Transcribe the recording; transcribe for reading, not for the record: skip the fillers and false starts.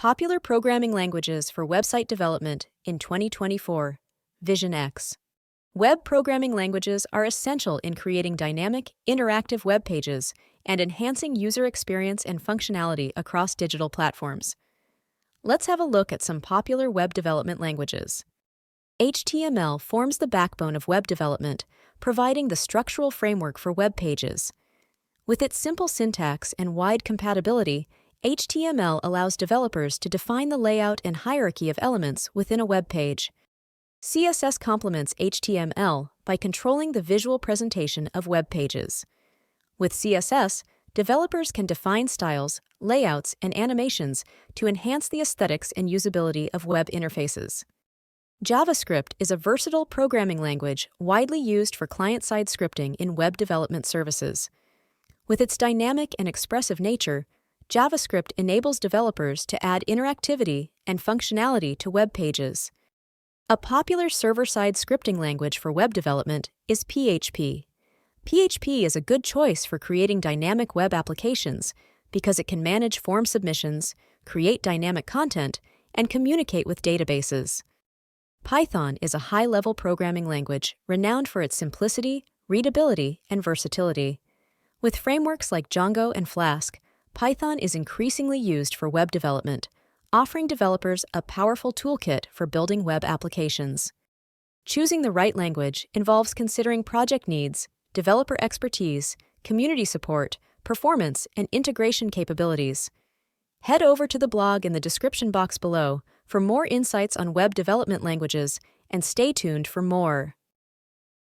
Popular programming languages for website development in 2024. VisionX. Web programming languages are essential in creating dynamic, interactive web pages and enhancing user experience and functionality across digital platforms. Let's have a look at some popular web development languages. HTML forms the backbone of web development, providing the structural framework for web pages. With its simple syntax and wide compatibility, HTML allows developers to define the layout and hierarchy of elements within a web page. CSS complements HTML by controlling the visual presentation of web pages. With CSS, developers can define styles, layouts, and animations to enhance the aesthetics and usability of web interfaces. JavaScript is a versatile programming language widely used for client-side scripting in web development services. With its dynamic and expressive nature, JavaScript enables developers to add interactivity and functionality to web pages. A popular server-side scripting language for web development is PHP. PHP is a good choice for creating dynamic web applications because it can manage form submissions, create dynamic content, and communicate with databases. Python is a high-level programming language renowned for its simplicity, readability, and versatility. With frameworks like Django and Flask, Python is increasingly used for web development, offering developers a powerful toolkit for building web applications. Choosing the right language involves considering project needs, developer expertise, community support, performance, and integration capabilities. Head over to the blog in the description box below for more insights on web development languages, and stay tuned for more.